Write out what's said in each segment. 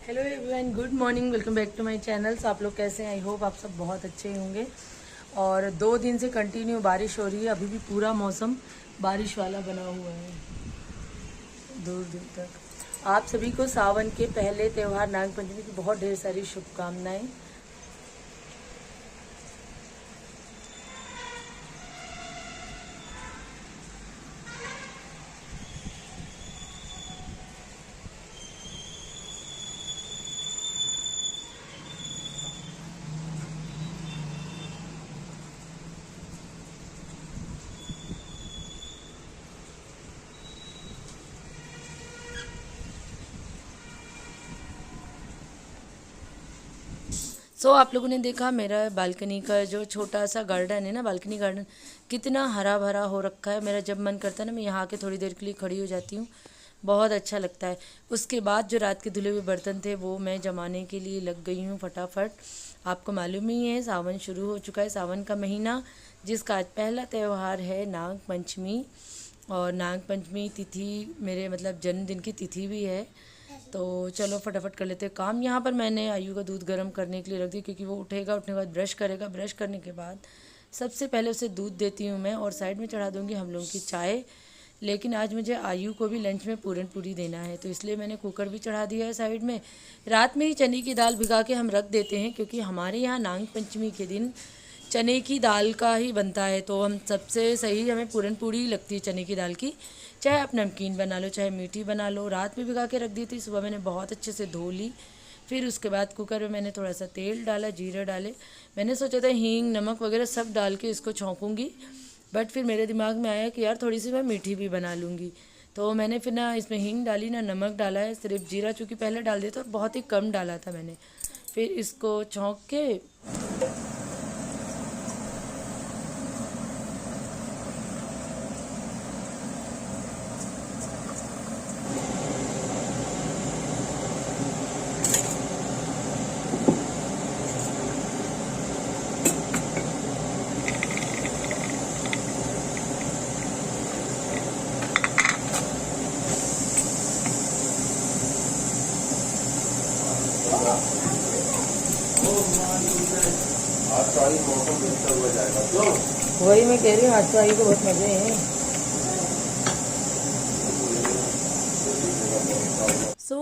Hello everyone, good morning, welcome back to my channel. आप लोग कैसे हैं? आई होप आप सब बहुत अच्छे होंगे। और 2 दिन से कंटिन्यू बारिश हो रही है। अभी भी पूरा मौसम बारिश वाला बना हुआ है दूर दूर तक। आप सभी को सावन के पहले त्यौहार नाग पंचमी की बहुत ढेर सारी शुभकामनाएं। आप लोगों ने देखा मेरा बालकनी का जो छोटा सा गार्डन है ना, बालकनी गार्डन कितना हरा भरा हो रखा है। मेरा जब मन करता है ना, मैं यहाँ आके थोड़ी देर के लिए खड़ी हो जाती हूँ, बहुत अच्छा लगता है। उसके बाद जो रात के धुले हुए बर्तन थे वो मैं जमाने के लिए लग गई हूँ फटाफट। आपको मालूम ही है सावन शुरू हो चुका है, सावन का महीना, जिसका आज पहला त्यौहार है नाग पंचमी। और नाग पंचमी तिथि मेरे मतलब जन्मदिन की तिथि भी है। तो चलो फटाफट कर लेते हैं काम। यहाँ पर मैंने आयु का दूध गर्म करने के लिए रख दिया, क्योंकि वो उठेगा, उठने के बाद ब्रश करेगा, ब्रश करने के बाद सबसे पहले उसे दूध देती हूँ मैं, और साइड में चढ़ा दूँगी हम लोगों की चाय। लेकिन आज मुझे आयु को भी लंच में पूरन पूरी देना है, तो इसलिए मैंने कुकर भी चढ़ा दिया है साइड में। रात में ही चने की दाल भिगा के हम रख देते हैं, क्योंकि हमारे यहाँ नाग पंचमी के दिन चने की दाल का ही बनता है। तो हम सबसे सही हमें पूरन पूरी लगती है चने की दाल की। चाहे आप नमकीन बना लो, चाहे मीठी बना लो। रात में भिगा के रख दी थी, सुबह मैंने बहुत अच्छे से धो ली। फिर उसके बाद कुकर में मैंने थोड़ा सा तेल डाला, जीरे डाले। मैंने सोचा था हींग नमक वगैरह सब डाल के इसको छौंकूँगी, बट फिर मेरे दिमाग में आया कि यार थोड़ी सी मैं मीठी भी बना लूँगी। तो मैंने फिर ना इसमें हींग डाली, ना नमक डाला है, सिर्फ जीरा चूँकि पहले डाल दिया था, बहुत ही कम डाला था मैंने। फिर इसको छौंक के मौसम बेहतर हो जाएगा। क्यों? वही मैं कह रही हूँ, आज तो आयु को बहुत मज़े हैं।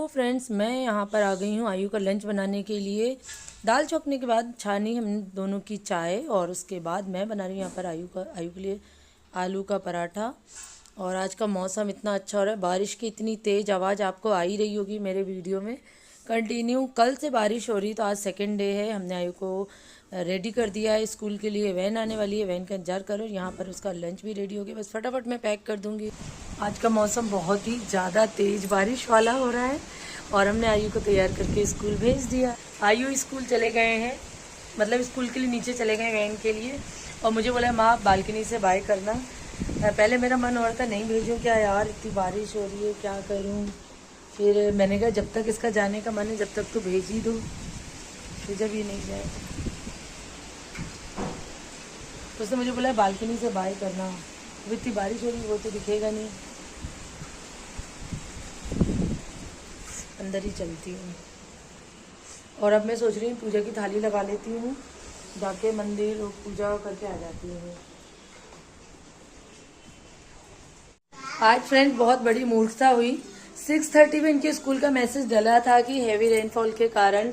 फ्रेंड्स, मैं यहाँ पर आ गई हूँ आयु का लंच बनाने के लिए। दाल चौंकने के बाद छानी हम दोनों की चाय, और उसके बाद मैं बना रही हूँ यहाँ पर आयु के लिए आलू का पराठा। और आज का मौसम इतना अच्छा हो रहा है, बारिश की इतनी तेज़ आवाज़ आपको आ ही रही होगी मेरे वीडियो में। कंटिन्यू कल से बारिश हो रही, तो आज सेकेंड डे है। हमने आयु को रेडी कर दिया है स्कूल के लिए, वैन आने वाली है, वैन का इंतजार करो। यहाँ पर उसका लंच भी रेडी हो गया, बस फटाफट मैं पैक कर दूँगी। आज का मौसम बहुत ही ज़्यादा तेज़ बारिश वाला हो रहा है, और हमने आयु को तैयार करके स्कूल भेज दिया। आयु स्कूल चले गए हैं, मतलब स्कूल के लिए नीचे चले गए वैन के लिए, और मुझे बोला माँ आप बालकनी से बाय करना। पहले मेरा मन हो रहा था नहीं भेजूँ क्या यार, इतनी बारिश हो रही है, क्या करूँ। फिर मैंने कहा जब तक इसका जाने का मन है, जब तक तो भेज ही दो। फिर जब ये नहीं जाए तो उसने मुझे बोला बालकनी से बाय करना। अब इतनी बारिश हो रही है, वो तो दिखेगा नहीं, अंदर ही चलती हूँ। और अब मैं सोच रही हूँ पूजा की थाली लगा लेती हूँ, जाके मंदिर और पूजा करके आ जाती हूँ। आज फ्रेंड्स बहुत बड़ी मूर्खता हुई। 6:30 में इनके स्कूल का मैसेज डला था कि हैवी रेनफॉल के कारण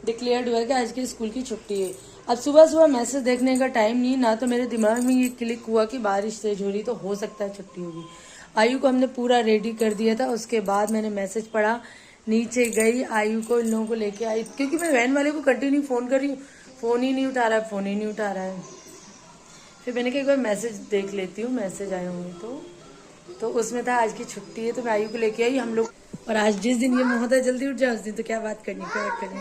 डिक्लेयर्ड हुआ कि आज की स्कूल की छुट्टी है। अब सुबह सुबह मैसेज देखने का टाइम नहीं, ना तो मेरे दिमाग में ये क्लिक हुआ कि बारिश तेज हो रही तो हो सकता है छुट्टी होगी। आयु को हमने पूरा रेडी कर दिया था, उसके बाद मैंने मैसेज पढ़ा, नीचे गई, आयु को इन लोगों को लेके आई, क्योंकि मैं वैन वाले को कंटिन्यू फ़ोन कर रही हूँ, फ़ोन ही नहीं उठा रहा है, फ़ोन ही नहीं उठा रहा है। फिर मैंने कहा एक बार मैसेज देख लेती हूँ, मैसेज आए होंगे तो उसमें था आज की छुट्टी है, तो मैं आयु को लेके आई हम लोग। और आज जिस दिन ये मुँह होता है जल्दी उठ जाओ, उस दिन तो क्या बात करनी, क्या बात करनी।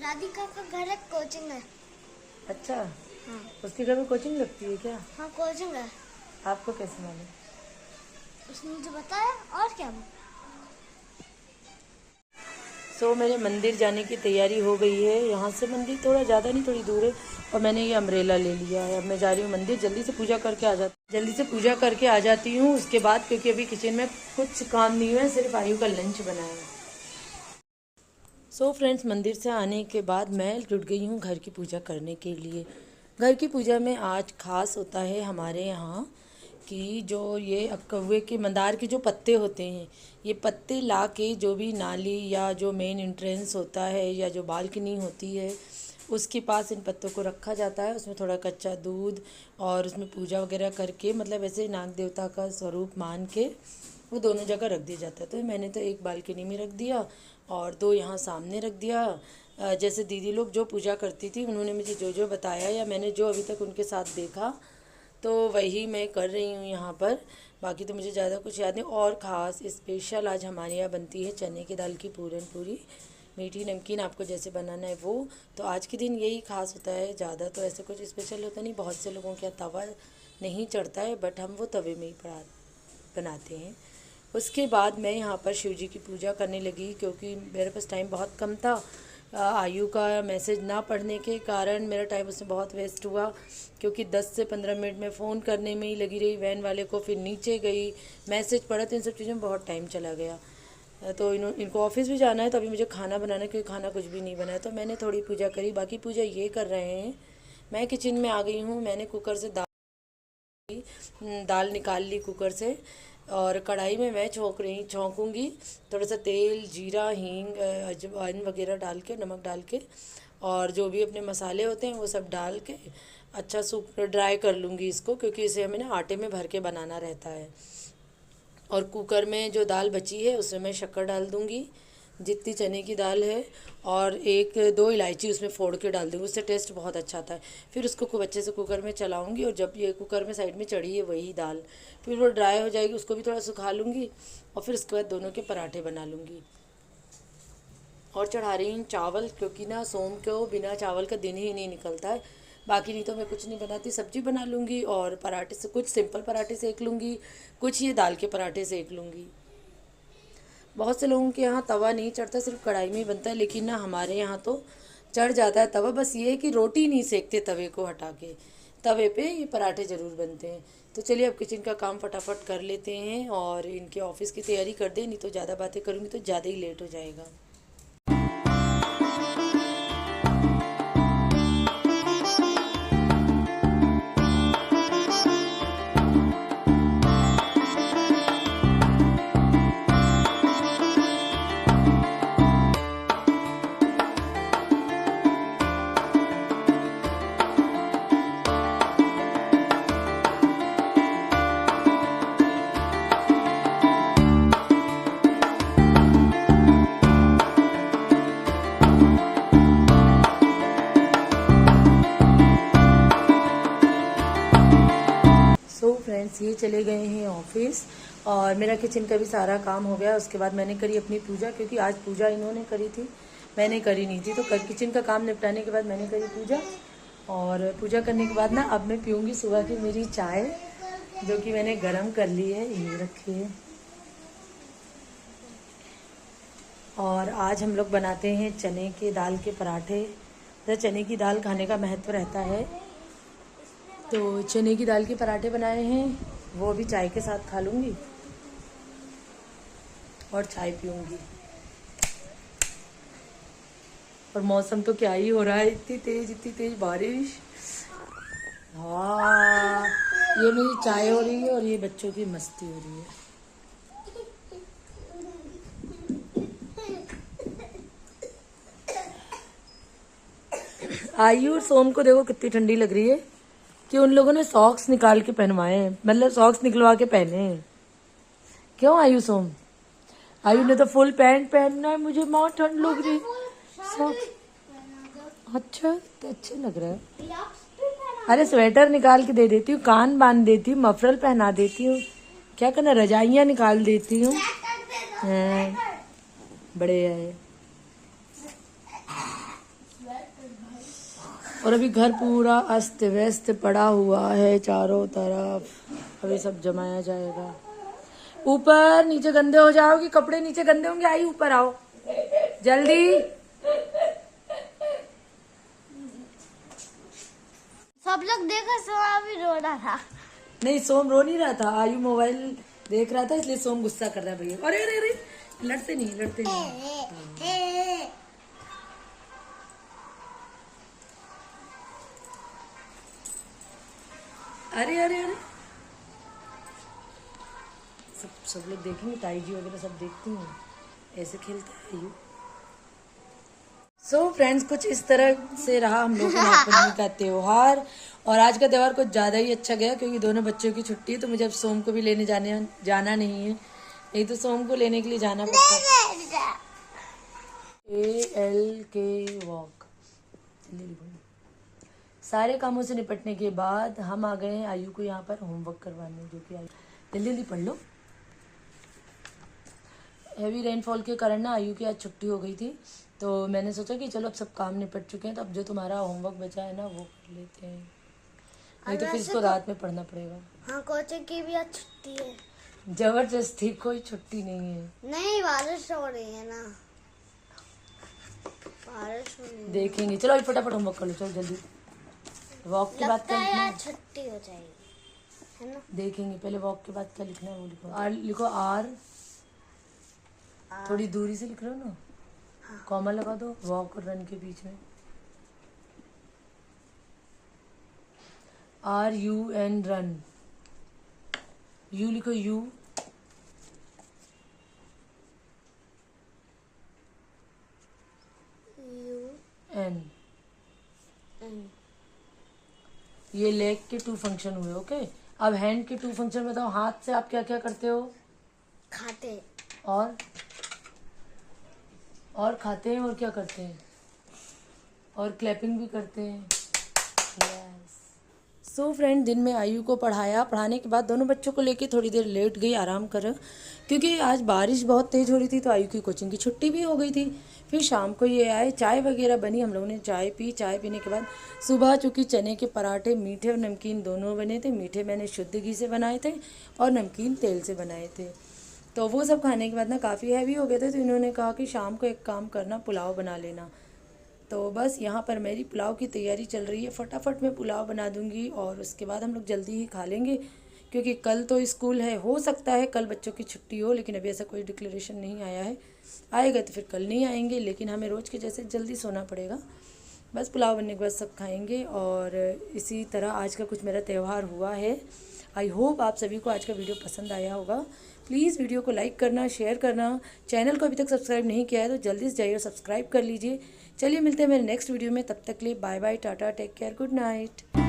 राधिका का घर है, कोचिंग है। अच्छा, उसके घर में कोचिंग लगती है क्या? हाँ कोचिंग है। आपको कैसे मालूम? उसने मुझे बताया, और क्या। मेरे मंदिर जाने की तैयारी हो गई है। यहाँ से मंदिर थोड़ा ज़्यादा नहीं, थोड़ी दूर है, और मैंने ये अम्ब्रेला ले लिया है। अब मैं जा रही हूँ मंदिर, जल्दी से पूजा करके आ जाती हूँ। जल्दी से पूजा करके आ जाती हूँ उसके बाद, क्योंकि अभी किचन में कुछ काम नहीं हुआ है, सिर्फ आयु का लंच बनाया है। सो फ्रेंड्स, मंदिर से आने के बाद मैं जुट गई हूँ घर की पूजा करने के लिए। घर की पूजा में आज खास होता है हमारे यहाँ कि जो ये अब कौवे के मंदार के जो पत्ते होते हैं, ये पत्ते ला के जो भी नाली या जो मेन एंट्रेंस होता है या जो बालकनी होती है उसके पास इन पत्तों को रखा जाता है। उसमें थोड़ा कच्चा दूध और उसमें पूजा वगैरह करके, मतलब ऐसे नाग देवता का स्वरूप मान के वो दोनों जगह रख दिया जाता है। तो मैंने तो एक बालकनी में रख दिया और दो यहाँ सामने रख दिया। जैसे दीदी लोग जो पूजा करती थी उन्होंने मुझे जो जो बताया या मैंने जो अभी तक उनके साथ देखा तो वही मैं कर रही हूँ यहाँ पर। बाकी तो मुझे ज़्यादा कुछ याद नहीं। और ख़ास स्पेशल आज हमारे यहाँ बनती है चने की दाल की पूरन पूरी, मीठी नमकीन, आपको जैसे बनाना है वो। तो आज के दिन यही खास होता है, ज़्यादा तो ऐसे कुछ स्पेशल होता नहीं। बहुत से लोगों के यहाँ तवा नहीं चढ़ता है, बट हम वो तवे में ही बनाते हैं। उसके बाद मैं यहाँ पर शिव जी की पूजा करने लगी, क्योंकि मेरे पास टाइम बहुत कम था। आयु का मैसेज ना पढ़ने के कारण मेरा टाइम उसमें बहुत वेस्ट हुआ, क्योंकि 10 से 15 मिनट में फ़ोन करने में ही लगी रही वैन वाले को, फिर नीचे गई, मैसेज पढ़ा, तो इन सब चीज़ों में बहुत टाइम चला गया। तो इनको ऑफिस भी जाना है, तो अभी मुझे खाना बनाना, क्योंकि खाना कुछ भी नहीं बनाया। तो मैंने थोड़ी पूजा करी, बाकी पूजा ये कर रहे हैं। मैं किचन में आ गई हूँ। मैंने कुकर से दाल निकाल ली कुकर से, और कढ़ाई में मैं छौंकूँगी थोड़ा सा तेल, जीरा, हींग, अजवाइन वगैरह डाल के, नमक डाल के, और जो भी अपने मसाले होते हैं वो सब डाल के अच्छा सूप ड्राई कर लूँगी इसको, क्योंकि इसे हमें ना आटे में भर के बनाना रहता है। और कुकर में जो दाल बची है उसमें मैं शक्कर डाल दूँगी जितनी चने की दाल है, और 1-2 इलायची उसमें फोड़ के डाल दूँगी, उससे टेस्ट बहुत अच्छा आता है। फिर उसको खूब अच्छे से कुकर में चलाऊँगी, और जब ये कुकर में साइड में चढ़ी है वही दाल, फिर वो ड्राई हो जाएगी, उसको भी थोड़ा सुखा लूँगी, और फिर उसके बाद दोनों के पराठे बना लूँगी। और चढ़ा रही हूँ चावल, क्योंकि ना सोम को बिना चावल का दिन ही नहीं निकलता है। बाकी नहीं तो मैं कुछ नहीं बनाती, सब्जी बना लूँगी और पराठे से कुछ सिंपल पराठे सेक लूँगी, कुछ ये दाल के पराठे सेक लूँगी। बहुत से लोगों के यहाँ तवा नहीं चढ़ता, सिर्फ कढ़ाई में ही बनता है, लेकिन ना हमारे यहाँ तो चढ़ जाता है तवा। बस ये है कि रोटी नहीं सेकते तवे को हटा के, तवे पे ये पराठे ज़रूर बनते हैं। तो चलिए अब किचन का काम फटाफट कर लेते हैं और इनके ऑफिस की तैयारी कर दें, नहीं तो ज़्यादा बातें करूँगी तो ज़्यादा ही लेट हो जाएगा। फ्रेंड्स, ये चले गए हैं ऑफिस और मेरा किचन का भी सारा काम हो गया। उसके बाद मैंने करी अपनी पूजा, क्योंकि आज पूजा इन्होंने करी थी, मैंने करी नहीं थी। तो किचन का काम निपटाने के बाद मैंने करी पूजा, और पूजा करने के बाद ना अब मैं पीऊँगी सुबह की मेरी चाय, जो कि मैंने गरम कर ली है, ये रखी है। और आज हम लोग बनाते हैं चने के दाल के पराठे। तो चने की दाल खाने का महत्व रहता है, तो चने की दाल के पराठे बनाए हैं, वो भी चाय के साथ खा लूँगी और चाय पीऊँगी। और मौसम तो क्या ही हो रहा है, इतनी तेज बारिश। हाँ, ये मेरी चाय हो रही है और ये बच्चों की मस्ती हो रही है। आयु और सोम को देखो कितनी ठंडी लग रही है, कि उन लोगों ने सॉक्स निकाल के पहनवाए हैं, मतलब सॉक्स निकलवा के पहने हैं। क्यों आयु सोम? आयु ने तो फुल पैंट पहनना है, मुझे माँ ठंड लग रही सॉक्स। अच्छा, तो अच्छे लग रहा है। अरे स्वेटर निकाल के दे देती हूँ, कान बांध देती हूँ, मफरल पहना देती हूँ, क्या करना, रजाइयाँ निकाल देती हूँ। बड़े है। और अभी घर पूरा अस्त व्यस्त पड़ा हुआ है चारों तरफ, अभी सब जमाया जाएगा। ऊपर नीचे गंदे हो जाओगे, कपड़े नीचे गंदे होंगे। आई ऊपर आओ जल्दी। सब लोग देखो, सोमा भी रो रहा था। नहीं, सोम रो नहीं रहा था, आयु मोबाइल देख रहा था, इसलिए सोम गुस्सा कर रहा है भैया। अरे अरे अरे, लड़ते नहीं, लड़ते नहीं। अरे अरे अरे, सब लोग देखेंगे, ताई जी वगैरह सब देखती हैं, ऐसे खेलता है आयु। सो फ्रेंड्स, कुछ इस तरह से रहा हम लोग नागपंचमी का त्योहार। और आज का त्योहार कुछ ज़्यादा ही अच्छा गया, क्योंकि दोनों बच्चों की छुट्टी है, तो मुझे अब सोम को भी लेने जाना नहीं है, नहीं तो सोम को लेने के लिए जाना पड़ता। ALK walk. सारे कामों से निपटने के बाद हम आ गए हैं आयु को यहाँ पर होमवर्क करवाने, जो कि आयु जल्दी जल्दी पढ़ लो। हैवी रेनफॉल के कारण ना आयु की आज छुट्टी हो गई थी, तो मैंने सोचा कि चलो अब सब काम निपट चुके हैं, तो अब जो तुम्हारा होमवर्क बचा है ना वो कर लेते हैं, नहीं तो फिर इसको रात में पढ़ना पड़ेगा। हाँ, कोचिंग की भी आज छुट्टी है। जबरदस्ती, कोई छुट्टी नहीं है। नहीं, बारिश हो रही है ना, बारिश हो रही है। देखेंगे, चलो अभी फटाफट होमवर्क कर लो, चलो जल्दी। वॉक के बाद लगता क्या है लिखना यार है? छुट्टी हो जाएगी, है ना। देखेंगे, पहले वॉक के बाद क्या लिखना है वो लिखो। आर लिखो, आर थोड़ी दूरी से लिख रहे हो ना, कॉमा लगा दो वॉक और रन के बीच में। RUN रन, यू लिखो, UN ये लेग के 2 फंक्शन हुए। ओके, अब हैंड के 2 फंक्शन बताओ। हाथ से आप क्या क्या करते हो? खाते और खाते हैं, और क्या करते हैं? और क्लैपिंग भी करते हैं। सो फ्रेंड, दिन में आयु को पढ़ाने के बाद दोनों बच्चों को लेके थोड़ी देर लेट गई आराम कर, क्योंकि आज बारिश बहुत तेज़ हो रही थी, तो आयु की कोचिंग की छुट्टी भी हो गई थी। फिर शाम को ये आए, चाय वगैरह बनी, हम लोगों ने चाय पी। चाय पीने के बाद सुबह चूँकि चने के पराठे मीठे और नमकीन दोनों बने थे। मीठे मैंने शुद्ध घी से बनाए थे और नमकीन तेल से बनाए थे। तो वो सब खाने के बाद ना काफ़ी हैवी हो गए थे, तो इन्होंने कहा कि शाम को एक काम करना, पुलाव बना लेना। तो बस यहाँ पर मेरी पुलाव की तैयारी चल रही है। फटाफट मैं पुलाव बना दूँगी और उसके बाद हम लोग जल्दी ही खा लेंगे, क्योंकि कल तो स्कूल है। हो सकता है कल बच्चों की छुट्टी हो, लेकिन अभी ऐसा कोई डिक्लेरेशन नहीं आया है। आएगा तो फिर कल नहीं आएंगे, लेकिन हमें रोज़ के जैसे जल्दी सोना पड़ेगा। बस पुलाव बनने के बाद सब खाएंगे, और इसी तरह आज का कुछ मेरा त्यौहार हुआ है। आई होप आप सभी को आज का वीडियो पसंद आया होगा। प्लीज़ वीडियो को लाइक करना, शेयर करना। चैनल को अभी तक सब्सक्राइब नहीं किया है तो जल्दी से जाइए और सब्सक्राइब कर लीजिए। चलिए मिलते हैं मेरे नेक्स्ट वीडियो में, तब तक के लिए bye bye, tata, take care, good night.